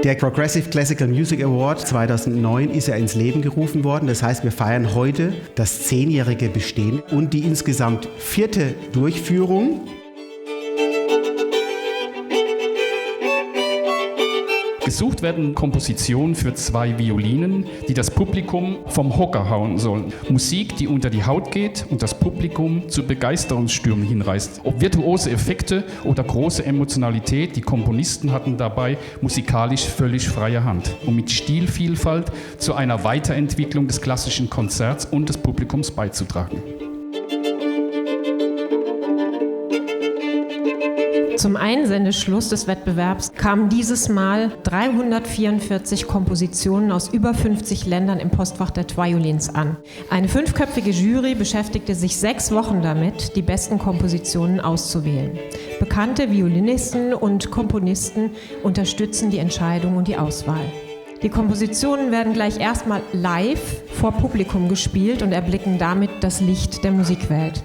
Der Progressive Classical Music Award 2009 ist ja ins Leben gerufen worden. Das heißt, wir feiern heute das 10-jährige Bestehen und die insgesamt 4. Durchführung. Gesucht werden Kompositionen für 2 Violinen, die das Publikum vom Hocker hauen sollen. Musik, die unter die Haut geht und das Publikum zu Begeisterungsstürmen hinreißt. Ob virtuose Effekte oder große Emotionalität, die Komponisten hatten dabei musikalisch völlig freie Hand, um mit Stilvielfalt zu einer Weiterentwicklung des klassischen Konzerts und des Publikums beizutragen. Zum Einsendeschluss des Wettbewerbs kamen dieses Mal 344 Kompositionen aus über 50 Ländern im Postfach der Twiolins an. Eine 5-köpfige Jury beschäftigte sich 6 Wochen damit, die besten Kompositionen auszuwählen. Bekannte Violinisten und Komponisten unterstützen die Entscheidung und die Auswahl. Die Kompositionen werden gleich erstmal live vor Publikum gespielt und erblicken damit das Licht der Musikwelt.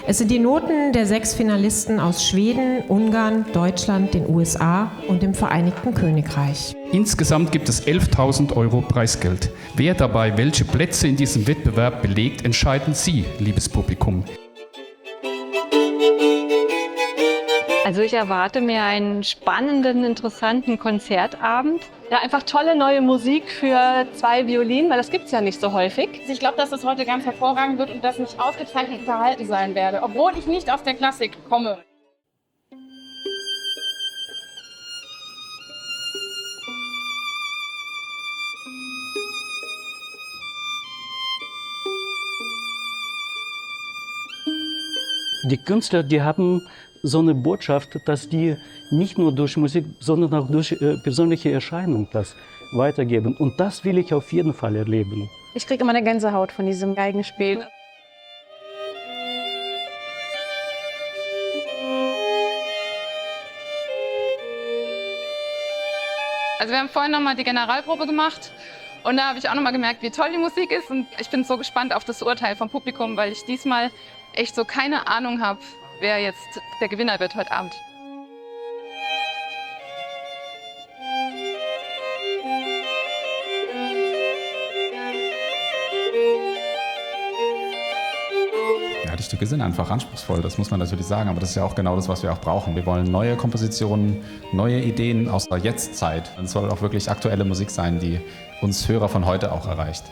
Es sind die Noten der 6 Finalisten aus Schweden, Ungarn, Deutschland, den USA und dem Vereinigten Königreich. Insgesamt gibt es 11.000 € Preisgeld. Wer dabei welche Plätze in diesem Wettbewerb belegt, entscheiden Sie, liebes Publikum. Also ich erwarte mir einen spannenden, interessanten Konzertabend. Ja, einfach tolle neue Musik für 2 Violinen, weil das gibt es ja nicht so häufig. Ich glaube, dass es heute ganz hervorragend wird und dass ich ausgezeichnet unterhalten sein werde, obwohl ich nicht aus der Klassik komme. Die Künstler, die haben so eine Botschaft, dass die nicht nur durch Musik, sondern auch durch persönliche Erscheinungen das weitergeben. Und das will ich auf jeden Fall erleben. Ich kriege immer eine Gänsehaut von diesem Geigenspiel. Also wir haben vorhin nochmal die Generalprobe gemacht und da habe ich auch nochmal gemerkt, wie toll die Musik ist. Und ich bin so gespannt auf das Urteil vom Publikum, weil ich diesmal echt so keine Ahnung habe, wer jetzt der Gewinner wird heute Abend. Ja, die Stücke sind einfach anspruchsvoll, das muss man natürlich sagen, aber das ist ja auch genau das, was wir auch brauchen. Wir wollen neue Kompositionen, neue Ideen aus der Jetztzeit. Es soll auch wirklich aktuelle Musik sein, die uns Hörer von heute auch erreicht.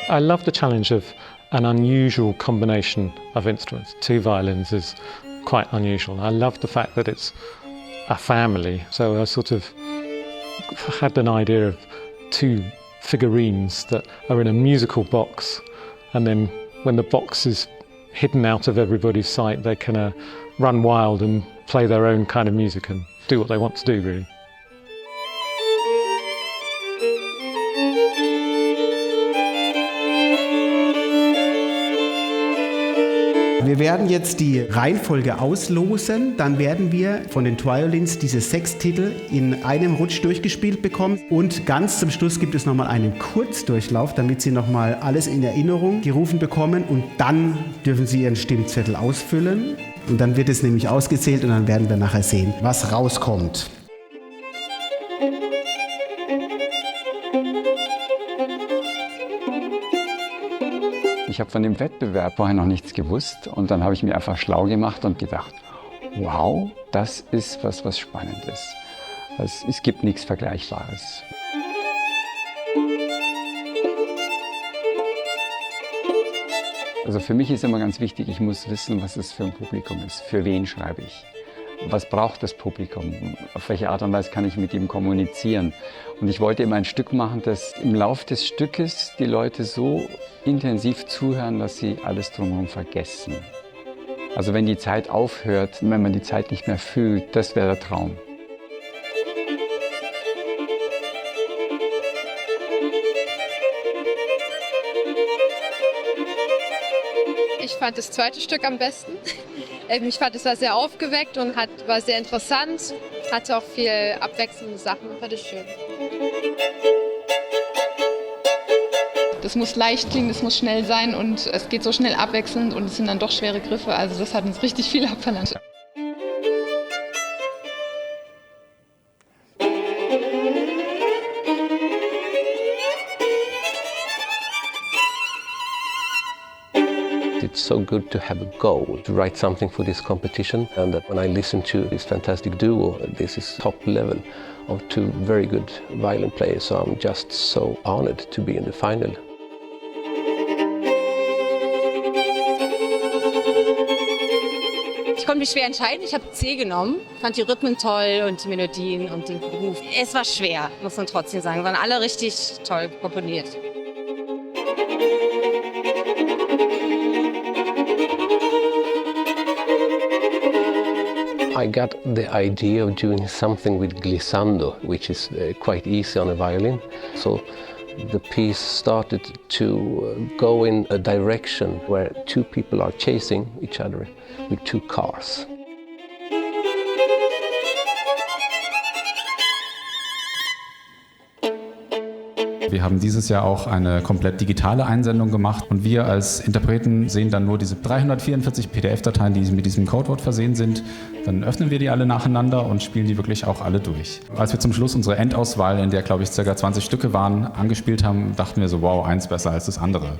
I love the challenge of an unusual combination of instruments. 2 violins is quite unusual. I love the fact that it's a family. So I sort of had an idea of 2 figurines that are in a musical box, and then when the box is hidden out of everybody's sight, they can run wild and play their own kind of music and do what they want to do, really. Wir werden jetzt die Reihenfolge auslosen, dann werden wir von den Twiolins diese 6 Titel in einem Rutsch durchgespielt bekommen und ganz zum Schluss gibt es nochmal einen Kurzdurchlauf, damit Sie nochmal alles in Erinnerung gerufen bekommen und dann dürfen Sie Ihren Stimmzettel ausfüllen und dann wird es nämlich ausgezählt und dann werden wir nachher sehen, was rauskommt. Ich habe von dem Wettbewerb vorher noch nichts gewusst und dann habe ich mir einfach schlau gemacht und gedacht, wow, das ist was Spannendes. Es gibt nichts Vergleichbares. Also für mich ist immer ganz wichtig, ich muss wissen, was es für ein Publikum ist. Für wen schreibe ich? Was braucht das Publikum? Auf welche Art und Weise kann ich mit ihm kommunizieren? Und ich wollte immer ein Stück machen, das im Lauf des Stückes die Leute so intensiv zuhören, dass sie alles drumherum vergessen. Also wenn die Zeit aufhört, wenn man die Zeit nicht mehr fühlt, das wäre der Traum. Ich fand das 2. Stück am besten. Ich fand, es war sehr aufgeweckt und war sehr interessant, hatte auch viel abwechselnde Sachen, fand ich schön. Es muss leicht klingen, es muss schnell sein und es geht so schnell abwechselnd und es sind dann doch schwere Griffe. Also das hat uns richtig viel abverlangt. It's so good to have a goal, to write something for this competition, and that when I listen to this fantastic duo, this is top level of two very good violin players, so I'm just so honored to be in the final. Ich konnte mich schwer entscheiden. Ich habe C genommen. Fand die Rhythmen toll und die Melodien und den Groove. Es war schwer, muss man trotzdem sagen. Waren alle richtig toll komponiert. I got the idea of doing something with glissando, which is quite easy on a violin. So the piece started to go in a direction where two people are chasing each other with two cars. Wir haben dieses Jahr auch eine komplett digitale Einsendung gemacht und wir als Interpreten sehen dann nur diese 344 PDF-Dateien, die mit diesem Codewort versehen sind. Dann öffnen wir die alle nacheinander und spielen die wirklich auch alle durch. Als wir zum Schluss unsere Endauswahl, in der glaube ich ca. 20 Stücke waren, angespielt haben, dachten wir so, wow, eins besser als das andere.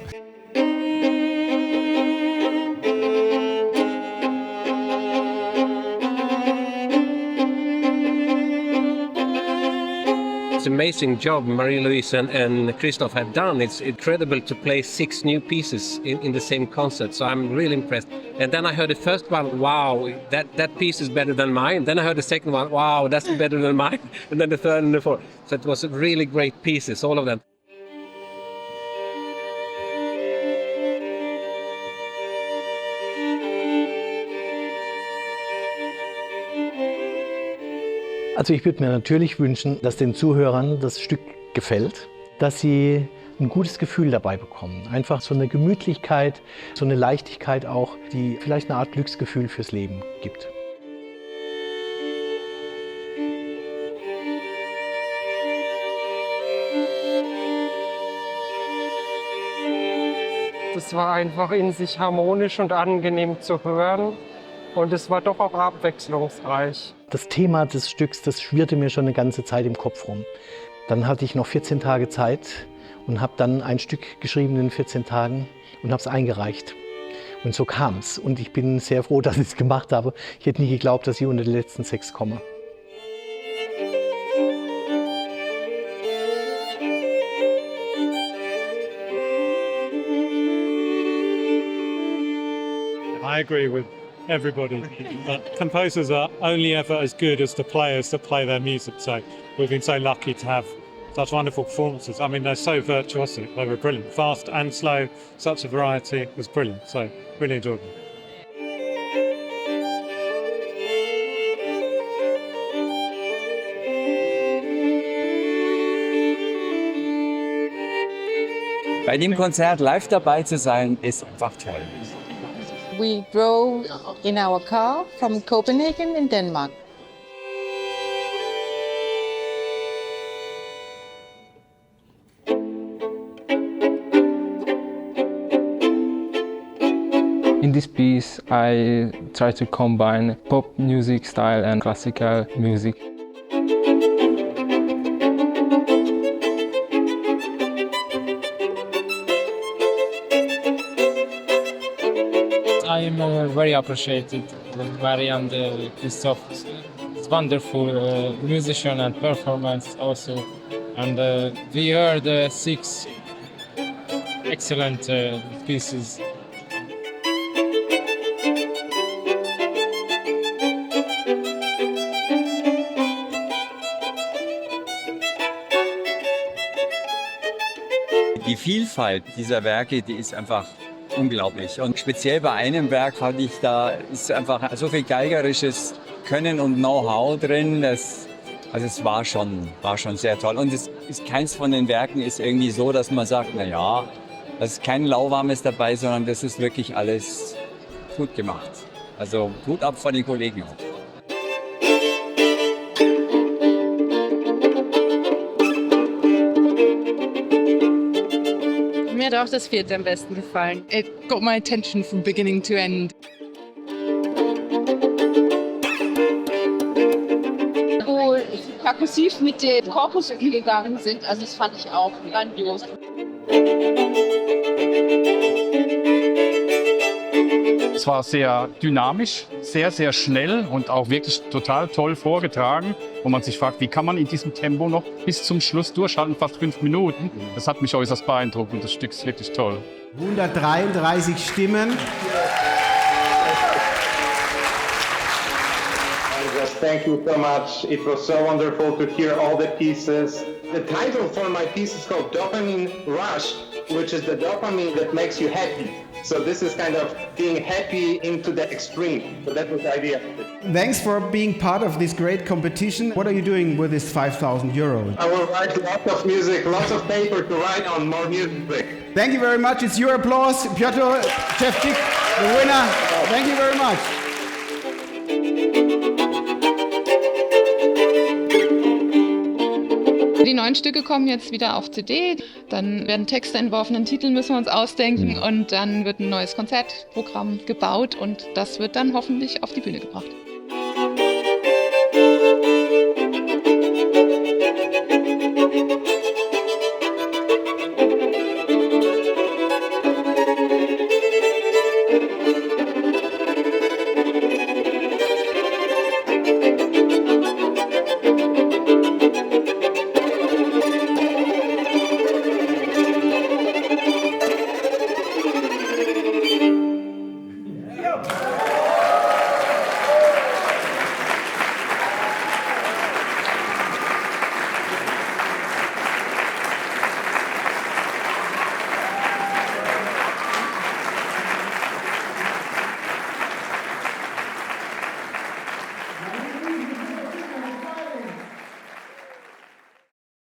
Amazing job Marie-Louise and Christoph have done. It's incredible to play 6 new pieces in the same concert, so I'm really impressed. And then I heard the first one, wow, that piece is better than mine. Then I heard the second one, wow, that's better than mine. And then the third and the fourth. So it was really great pieces, all of them. Also ich würde mir natürlich wünschen, dass den Zuhörern das Stück gefällt, dass sie ein gutes Gefühl dabei bekommen. Einfach so eine Gemütlichkeit, so eine Leichtigkeit auch, die vielleicht eine Art Glücksgefühl fürs Leben gibt. Das war einfach in sich harmonisch und angenehm zu hören. Und es war doch auch abwechslungsreich. Das Thema des Stücks, das schwirrte mir schon eine ganze Zeit im Kopf rum. Dann hatte ich noch 14 Tage Zeit und habe dann ein Stück geschrieben in 14 Tagen und habe es eingereicht. Und so kam es. Und ich bin sehr froh, dass ich es gemacht habe. Ich hätte nie geglaubt, dass ich unter die letzten 6 komme. I agree with everybody. Composers are only ever as good as the players that play their music. So we've been so lucky to have such wonderful performances. I mean, they're so virtuosic. They were brilliant. Fast and slow, such a variety. It was brilliant. So really enjoyed them. Bei dem Konzert live dabei zu sein, ist einfach toll. We drove in our car from Copenhagen in Denmark. In this piece, I try to combine pop music style and classical music. I am very appreciated with Mary and Christoph. It's wonderful musician and performance also. And we heard 6 excellent pieces. Die Vielfalt dieser Werke, die ist einfach unglaublich. Und speziell bei einem Werk fand ich, da ist einfach so viel geigerisches Können und Know-how drin. Also es war schon sehr toll. Und keins von den Werken ist irgendwie so, dass man sagt, naja, da ist kein Lauwarmes dabei, sondern das ist wirklich alles gut gemacht. Also Hut ab von den Kollegen auch. Mir Mir hat auch das vierte am besten gefallen. It got my attention from beginning to end. Wo perkussiv mit dem Korpus umgegangen sind, also das fand ich auch grandios. Es war sehr dynamisch, sehr, sehr schnell und auch wirklich total toll vorgetragen, wo man sich fragt, wie kann man in diesem Tempo noch bis zum Schluss durchhalten, fast 5 Minuten. Das hat mich äußerst beeindruckt und das Stück ist wirklich toll. 133 Stimmen. Just thank you so much. It was so wonderful to hear all the pieces. The title for my piece is called Dopamine Rush, which is the dopamine that makes you happy. So this is kind of being happy into the extreme. So that was the idea. Thanks for being part of this great competition. What are you doing with this 5,000 euros? I will write lots of music, lots of paper to write on more music. Thank you very much. It's your applause. Piotr Szewczyk, the winner. Thank you very much. Die neuen Stücke kommen jetzt wieder auf CD, dann werden Texte entworfen, einen Titel müssen wir uns ausdenken und dann wird ein neues Konzertprogramm gebaut und das wird dann hoffentlich auf die Bühne gebracht.